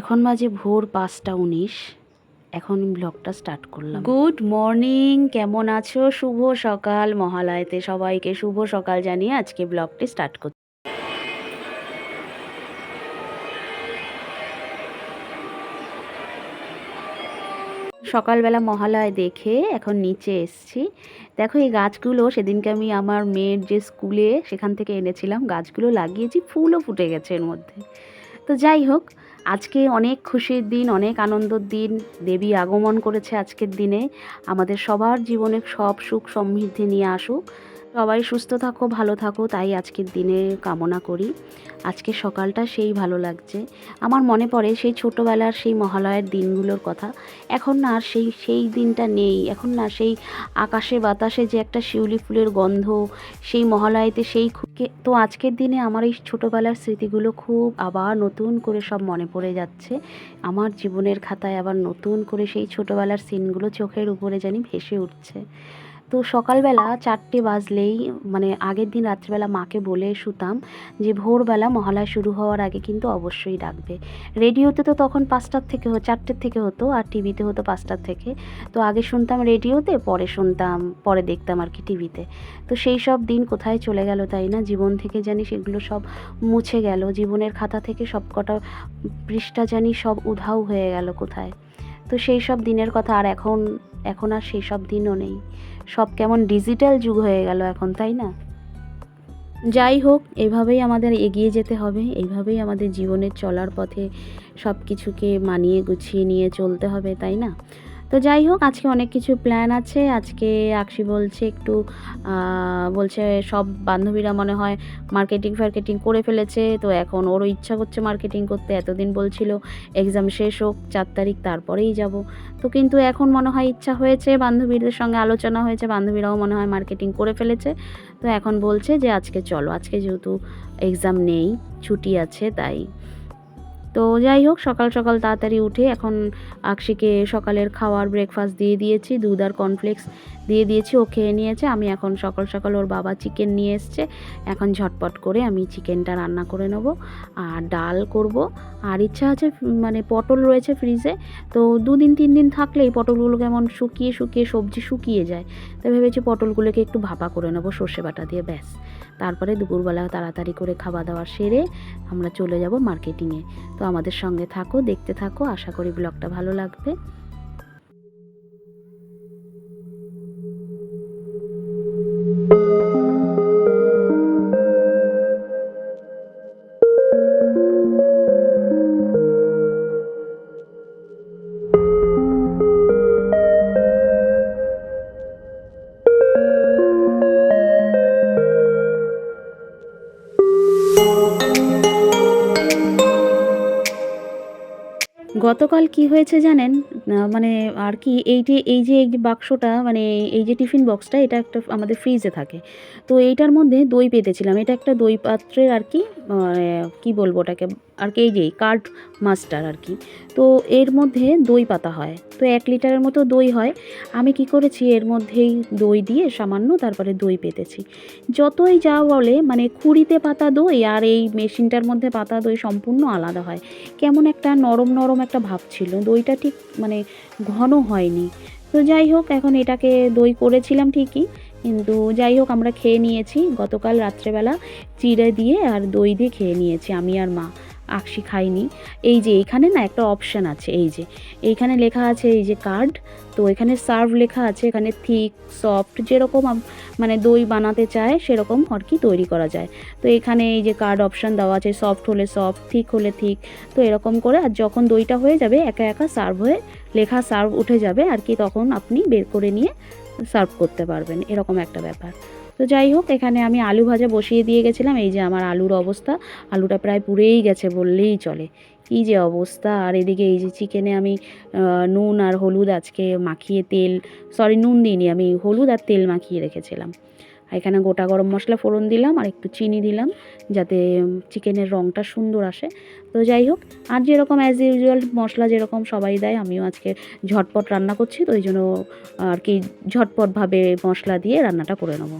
এখন বাজে ভোর 5টা 19। এখন ব্লগটা স্টার্ট করলাম। গুড মর্নিং, কেমন আছো? শুভ সকাল। মহালয়াতে সবাইকে শুভ সকাল জানিয়ে আজকে ব্লগটি স্টার্ট করছি। সকালবেলা মহালয় দেখে এখন নিচে এসছি। দেখো এই গাছগুলো সেদিনকে আমি আমার মেয়ের যে স্কুলে সেখান থেকে এনেছিলাম, গাছগুলো লাগিয়েছি, ফুলও ফুটে গেছে এর মধ্যে। তো যাই হোক, আজকে অনেক খুশির দিন, অনেক আনন্দের দিন। দেবী আগমন করেছে আজকের দিনে। আমাদের সবার জীবনে সব সুখ সমৃদ্ধি নিয়ে আসুক। সবাই সুস্থ থাকো, ভালো থাকো, তাই আজকের দিনে কামনা করি। আজকে সকালটা সেই ভালো লাগছে। আমার মনে পড়ে সেই ছোটোবেলার সেই মহালয়ার দিনগুলোর কথা। এখন না আর সেই দিনটা নেই। এখন না সেই আকাশে বাতাসে যে একটা শিউলি ফুলের গন্ধ, সেই মহালয়াতে তো আজকের দিনে আমার এই ছোটোবেলার স্মৃতিগুলো খুব আবার নতুন করে সব মনে পড়ে যাচ্ছে। আমার জীবনের খাতায় আবার নতুন করে সেই ছোটোবেলার সিনগুলো চোখের উপরে জানি ভেসে উঠছে। তো সকালবেলা 4টে বাজলেই, মানে আগের দিন রাত্রিবেলা মাকে বলে শুতাম যে ভোরবেলা মহালয়া শুরু হওয়ার আগে কিন্তু অবশ্যই ডাকবে। রেডিওতে তো তখন 4টের থেকে হতো, আর টিভিতে হতো 5টার থেকে। তো আগে শুনতাম রেডিওতে, পরে দেখতাম আর কি টিভিতে। তো সেই সব দিন কোথায় চলে গেল তাই না? জীবন থেকে জানি সেগুলো সব মুছে গেল। জীবনের খাতা থেকে সব কটা পৃষ্ঠা জানি সব উধাও হয়ে গেল কোথায়। তো সেই সব দিনের কথা আর এখন আর সেই সব দিনও নেই। সব কেমন ডিজিটাল যুগ হয়ে গেল এখন, তাই না? যাই হোক, এভাবেই আমাদের এগিয়ে যেতে হবে। এইভাবেই আমাদের জীবনের চলার পথে সব কিছুকে মানিয়ে গুছিয়ে নিয়ে চলতে হবে, তাই না? তো যাই হোক, আজকে অনেক কিছু প্ল্যান আছে। আজকে আকশি বলছে একটু বলছে সব বান্ধবীরা মনে হয় মার্কেটিং করে ফেলেছে, তো এখন ওরও ইচ্ছা করছে মার্কেটিং করতে। এতদিন বলছিল এক্সাম শেষ হোক 4 তারিখ তারপরেই যাব। তো কিন্তু এখন মনে হয় ইচ্ছা হয়েছে, বান্ধবীদের সঙ্গে আলোচনা হয়েছে, বান্ধবীরাও মনে হয় মার্কেটিং করে ফেলেছে। তো এখন বলছে যে আজকে চলো, আজকে যেহেতু এক্সাম নেই, ছুটি আছে, তাই। তো যাই হোক, সকাল সকাল তাড়াতাড়ি উঠে এখন আকশিকে সকালের খাওয়ার ব্রেকফাস্ট দিয়ে দিয়েছি, দুধ আর কর্নফ্লেক্স দিয়ে দিয়েছি, ও খেয়ে নিয়েছে। আমি এখন সকাল সকাল, ওর বাবা চিকেন নিয়ে এসছে, এখন ঝটপট করে আমি চিকেনটা রান্না করে নেব আর ডাল করব। আর ইচ্ছা আছে, মানে পটল রয়েছে ফ্রিজে, তো 2 দিন 3 দিন থাকলেই পটলগুলো কেমন শুকিয়ে শুকিয়ে সবজি শুকিয়ে যায়। তো ভেবেছি পটলগুলোকে একটু ভাপা করে নেবো সর্ষে বাটা দিয়ে, ব্যাস। তারপরে দুপুরবেলা তাড়াতাড়ি করে খাওয়া দাওয়া সেরে আমরা চলে যাব মার্কেটিংয়ে। তো আমাদের সঙ্গে থাকো, দেখতে থাকো, আশা করি ব্লগটা ভালো লাগবে। গতকাল কি হয়েছে জানেন? মানে আর কি, এই যে বাক্সটা, মানে এই যে টিফিন বক্সটা, এটা একটা আমাদের ফ্রিজে থাকে। তো এইটার মধ্যে দই পেতেছিলাম। এটা একটা দই পাত্রের আর কি, কী বলবো ওটাকে আর কি, এই যে কার্ড মাস্টার আর কি। তো এর মধ্যে দই পাতা হয়, তো 1 লিটারের মতো দই হয়। আমি কি করেছি, এর মধ্যেই দই দিয়ে সামান্য তারপরে দই পেতেছি। যতই যা বলে, মানে খুঁড়িতে পাতা দই আর এই মেশিনটার মধ্যে পাতা দই সম্পূর্ণ আলাদা হয়। কেমন একটা নরম নরম একটা ভাব ছিল, দইটা ঠিক মানে ঘন হয়নি। তো যাই হোক, এখন এটাকে দই করেছিলাম ঠিকই, কিন্তু যাই হোক আমরা খেয়ে নিয়েছি গতকাল রাত্রেবেলা। চিড়ে দিয়ে আর দই দিয়ে খেয়ে নিয়েছি আমি আর মা। আকশি খাইনি। এই যে এখানে না একটা অপশান আছে, এই যে এইখানে লেখা আছে, এই যে কার্ড। তো এখানে সার্ভ লেখা আছে, এখানে থিক সফট যেরকম মানে দই বানাতে চায় সেরকম আর কি তৈরি করা যায়। তো এখানে এই যে কার্ড অপশান দেওয়া আছে, সফট হলে সফট, থিক হলে থিক। তো এরকম করে, আর যখন দইটা হয়ে যাবে একা একা সার্ভ হয়ে লেখা সার্ভ উঠে যাবে আর কি, তখন আপনি বের করে নিয়ে সার্ভ করতে পারবেন, এরকম একটা ব্যাপার। তো যাই হোক, এখানে আমি আলু ভাজা বসিয়ে দিয়ে গেছিলাম। এই যে আমার আলুর অবস্থা, আলুটা প্রায় পুড়েই গেছে বললেই চলে, কী যে অবস্থা। আর এদিকে এই যে চিকেনে আমি নুন আর হলুদ আজকে মাখিয়ে নুন দিইনি, আমি হলুদ আর তেল মাখিয়ে রেখেছিলাম। আর এখানে গোটা গরম মশলা ফোড়ন দিলাম আর একটু চিনি দিলাম, যাতে চিকেনের রঙটা সুন্দর আসে। তো যাই হোক, আর যেরকম অ্যাজ ইউজুয়াল মশলা যেরকম সবাই দেয়, আমিও আজকে ঝটপট রান্না করছি, তো ওই জন্য আর কি ঝটপটভাবে মশলা দিয়ে রান্নাটা করে নেবো।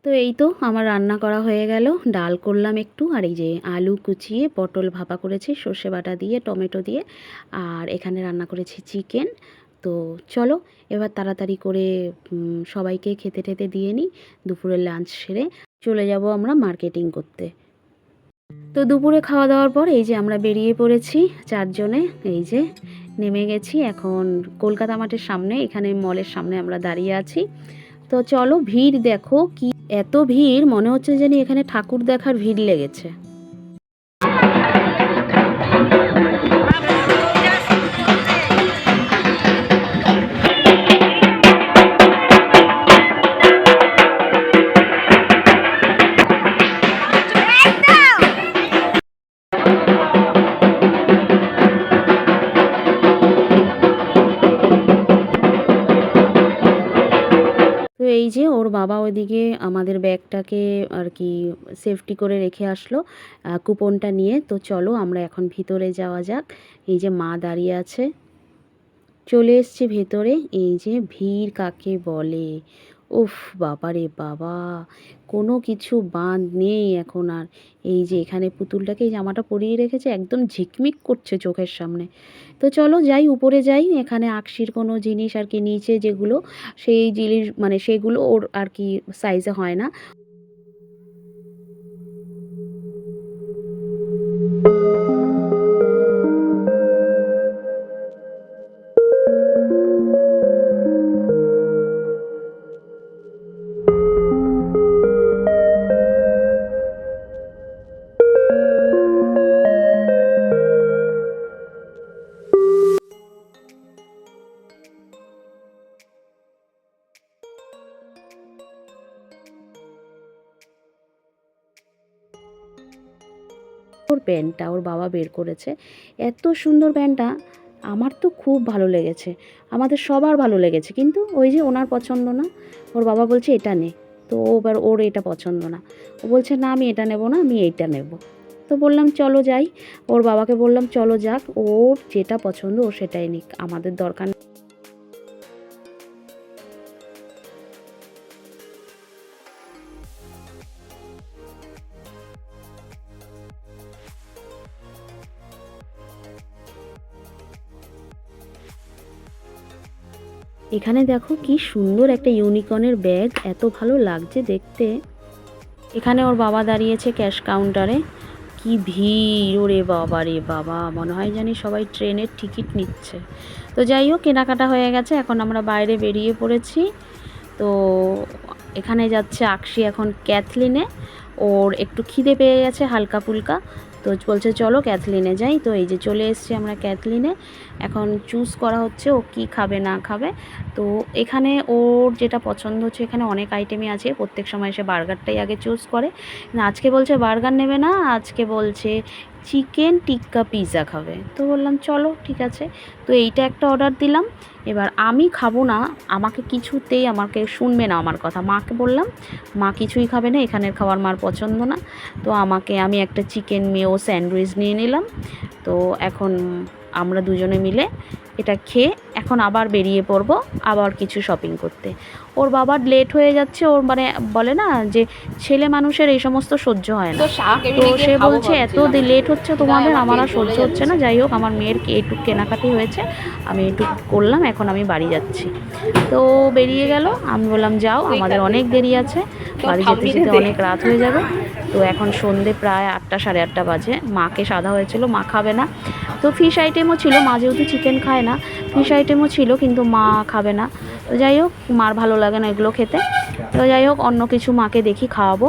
তো এই তো আমার রান্না করা হয়ে গেল। ডাল করলাম একটু, আর এই যে আলু কুচিয়ে পটল ভাপা করেছি সর্ষে বাটা দিয়ে টমেটো দিয়ে, আর এখানে রান্না করেছি চিকেন। তো চলো এবার তাড়াতাড়ি করে সবাইকে খেতে টেতে দিয়ে নিই, দুপুরের লাঞ্চ সেরে চলে যাব আমরা মার্কেটিং করতে। তো দুপুরে খাওয়া দাওয়ার পর এই যে আমরা বেরিয়ে পড়েছি চারজনে, এই যে নেমে গেছি এখন কলকাতা মাঠের সামনে, এখানে মলের সামনে আমরা দাঁড়িয়ে আছি। তো চলো, ভিড় দেখো কি এত ভিড়, মনে হচ্ছে যেন এখানে ঠাকুর দেখার ভিড় লেগেছে। তো এই যে ওর বাবা ওইদিকে আমাদের ব্যাগটাকে আর কি সেফটি করে রেখে আসলো কুপনটা নিয়ে। তো চলো আমরা এখন ভিতরে যাওয়া যাক। এই যে মা দাঁড়িয়ে আছে, চলে এসছে ভেতরে। এই যে ভিড় কাকে বলে, উফ বাবা রে বাবা, কোনো কিছু বাঁধ নেই এখন আর। এই যে এখানে পুতুলটাকে এই জামাটা পরিয়ে রেখেছে, একদম ঝিকমিক করছে চোখের সামনে। তো চলো যাই, উপরে যাই। এখানে আকশির কোনো জিনিস আর কি নিচে যেগুলো, সেই জিনিস মানে সেগুলো ওর আর কি সাইজে হয় না। ওর প্যান্টটা ওর বাবা বের করেছে, এত সুন্দর প্যান্টটা, আমার তো খুব ভালো লেগেছে, আমাদের সবার ভালো লেগেছে, কিন্তু ওই যে ওনার পছন্দ না। ওর বাবা বলছে এটা নে, তো এবার ওর এটা পছন্দ না, ও বলছে না আমি এটা নেব না, আমি এইটা নেব। তো বললাম চলো যাই, ওর বাবাকে বললাম চলো যাক, ওর যেটা পছন্দ ও সেটাই নিক, আমাদের দরকার নেই। এখানে দেখো কি সুন্দর একটা ইউনিকর্নের ব্যাগ, এত ভালো লাগছে দেখতে। এখানে ওর বাবা দাঁড়িয়েছে ক্যাশ কাউন্টারে, কি ভিড়, ওরে বাবা রে বাবা, মনে হয় জানি সবাই ট্রেনের টিকিট নিচ্ছে। তো যাই হোক, কেনাকাটা হয়ে গেছে, এখন আমরা বাইরে বেরিয়ে পড়েছি। তো এখানে যাচ্ছে আকশি এখন ক্যাথলিনে, ওর একটু খিদে পেয়ে গেছে হালকা ফুলকা, তো বলছে চলো ক্যাথলিনে যাই। তো এই যে চলে এসেছি আমরা ক্যাথলিনে, এখন চুজ করা হচ্ছে ও কি খাবে না খাবে। তো এখানে ওর যেটা পছন্দ হচ্ছে, এখানে অনেক আইটেমই আছে, প্রত্যেক সময় সে বার্গারটাই আগে চুজ করে, না আজকে বলছে বার্গার নেবে না, আজকে বলছে চিকেন টিক্কা পিৎজা খাবে। তো বললাম চলো ঠিক আছে, তো এইটা একটা অর্ডার দিলাম। এবার আমি খাবো না, আমাকে কিছুতেই আমাকে শুনবে না আমার কথা, মাকে বললাম মা কিছুই খাবে না, এখানের খাবার মার পছন্দ না। তো আমি একটা চিকেন মেয়ো স্যান্ডউইচ নিয়ে নিলাম। তো এখন আমরা দুজনে মিলে এটা খেয়ে এখন আবার বেরিয়ে পড়বো আবার কিছু শপিং করতে। ওর বাবার লেট হয়ে যাচ্ছে, ওর মানে বলে না যে ছেলে মানুষের এই সমস্ত সহ্য হয় না, তো সে বলছে এত লেট হচ্ছে তোমাদের, আমার আর সহ্য হচ্ছে না। যাই হোক, আমার মেয়ের এইটুকু কেনাকাটি হয়েছে, আমি এইটুকু করলাম, এখন আমি বাড়ি যাচ্ছি। তো বেরিয়ে গেল, আমি বললাম যাও, আমাদের অনেক দেরি আছে, বাড়ি যেতে যেতে অনেক রাত হয়ে যাবে। তো এখন সন্ধে প্রায় 8টা সাড়ে 8টা বাজে। মাকে সাদা হয়েছিল, মা খাবে না। তো ফিশ আইটেমও ছিল, মা যেহেতু চিকেন খায় না, ফিশ আইটেমও ছিল, কিন্তু মা খাবে না। তো যাই হোক, মার ভালো লাগে না এগুলো খেতে। তো যাই হোক, অন্য কিছু মাকে দেখি খাওয়াবো।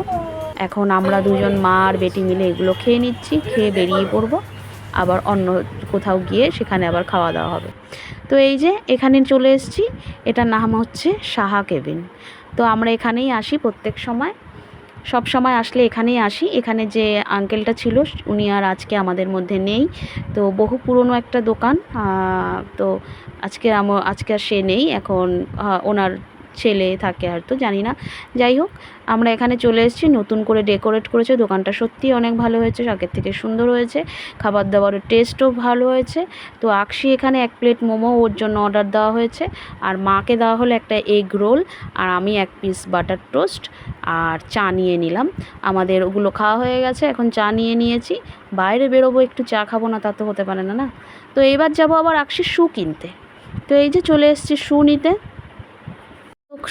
এখন আমরা দুজন মা আর বেটি মিলে এগুলো খেয়ে নিচ্ছি, খেয়ে বেরিয়ে পড়বো আবার অন্য কোথাও গিয়ে, সেখানে আবার খাওয়া দাওয়া হবে। তো এই যে এখানে চলে এসেছি, এটার নাম হচ্ছে সাহা কেবিন। তো আমরা এখানেই আসি প্রত্যেক সময়, সব সময় আসলে এখানেই আসি। এখানে যে আঙ্কেলটা ছিল উনি আর আজকে আমাদের মধ্যে নেই, তো বহু পুরনো একটা দোকান। তো আজকে আর সে নেই, এখন ওনার ছেলে থাকে আর তো জানি না। যাই হোক, আমরা এখানে চলে এসেছি, নতুন করে ডেকোরেট করেছে দোকানটা, সত্যিই অনেক ভালো হয়েছে, আগের থেকে সুন্দর হয়েছে, খাবার দাবারের টেস্টও ভালো হয়েছে। তো আকশি এখানে 1 প্লেট মোমো ওর জন্য অর্ডার দেওয়া হয়েছে, আর মাকে দেওয়া হলো একটা এগ রোল, আর আমি 1 পিস বাটার টোস্ট আর চা নিয়ে নিলাম। আমাদের ওগুলো খাওয়া হয়ে গেছে, এখন চা নিয়ে নিয়েছি। বাইরে বেরোবো, একটু চা খাবো না তা তো হতে পারে না, না? তো এবার যাবো আবার আকশির শু কিনতে। তো এই যে চলে এসেছি শু নিতে।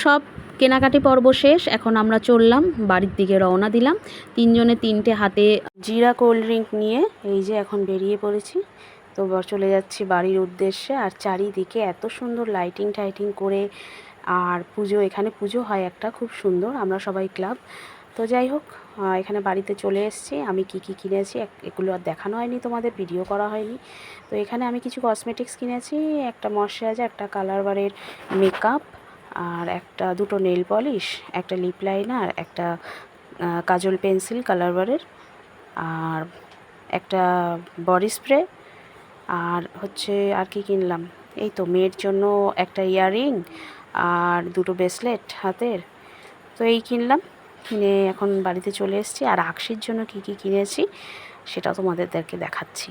সব কেনাকাটি পর্ব শেষ, এখন আমরা চললাম বাড়ির দিকে, রওনা দিলাম। 3 জনে 3টে হাতে জিরা কোল্ড ড্রিঙ্ক নিয়ে এই যে এখন বেরিয়ে পড়েছি। তো চলে যাচ্ছি বাড়ির উদ্দেশ্যে। আর চারিদিকে এত সুন্দর লাইটিং টাইটিং করে, আর পুজো, এখানে পুজো হয় একটা খুব সুন্দর, আমরা সবাই ক্লাব। তো যাই হোক, এখানে বাড়িতে চলে এসেছি। আমি কি কি কিনেছি এগুলো আর দেখানো হয়নি তোমাদের, ভিডিও করা হয়নি। তো এখানে আমি কিছু কসমেটিক্স কিনেছি, একটা ময়শ্চারাইজার, একটা কালার বারের মেকআপ, আর দুটো নেল পলিশ, একটা লিপ লাইনার, একটা কাজল পেন্সিল কালার বারের, আর একটা বডি স্প্রে, আর হচ্ছে আর কি কিনলাম, এই তো মেয়ের জন্য একটা ইয়াররিং আর দুটো ব্রেসলেট হাতের। তো এই কিনলাম, কিনে এখন বাড়িতে চলে এসেছি। আর আকশির জন্য কি কি কিনেছি সেটা তোমাদেরকে দেখাচ্ছি।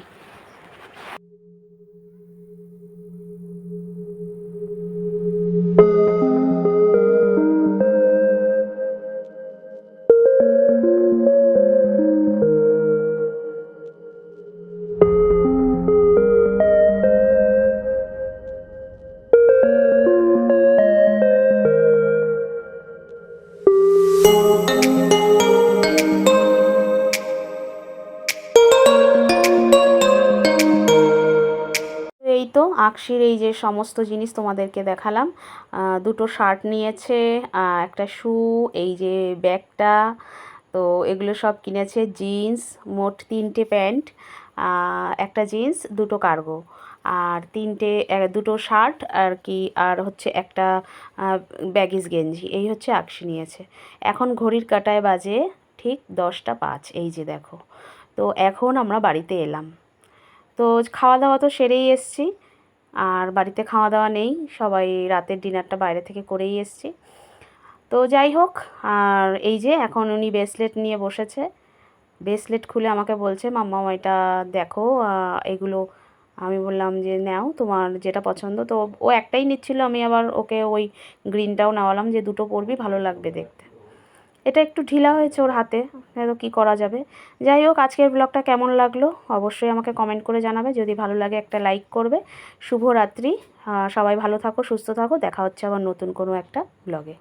এই তো আকশির এই যে সমস্ত জিনিস তোমাদেরকে দেখালাম। দুটো শার্ট নিয়েছে, একটা শু, এই যে ব্যাগটা, তো এগুলো সব কিনেছে। জিন্স, মোট 3টে প্যান্ট, একটা জিন্স, দুটো কার্গো, আর দুটো শার্ট আর কি, আর হচ্ছে একটা ব্যাগিস গেঞ্জি, এই হচ্ছে আকশি নিয়েছে। এখন ঘড়ির কাঁটায় বাজে ঠিক 10টা 5, এই যে দেখো। তো এখন আমরা বাড়িতে এলাম। তো খাওয়া দাওয়া তো সেরেই এসছি, আর বাড়িতে খাওয়া দাওয়া নেই, সবাই রাতের ডিনারটা বাইরে থেকে করেই এসছি। তো যাই হোক, আর এই যে এখন উনি ব্রেসলেট নিয়ে বসেছে, ব্রেসলেট খুলে আমাকে বলছে, মাম্মা এটা দেখো, এগুলো। আমি বললাম যে নাও তোমার যেটা পছন্দ। তো ও একটাই নিচ্ছিল, আমি আবার ওকে ওই গ্রিনটাও নেওয়ালাম, যে দুটো পরবি, ভালো লাগবে দেখতে। এটা একটু ঢিলা হয়েছে ওর হাতে, তো কী করা যাবে। যাই হোক, আজকের ব্লগটা কেমন লাগলো অবশ্যই আমাকে কমেন্ট করে জানাবে, যদি ভালো লাগে একটা লাইক করবে। শুভরাত্রি, সবাই ভালো থাকো, সুস্থ থাকো, দেখা হচ্ছে আবার নতুন কোনো একটা ব্লগে।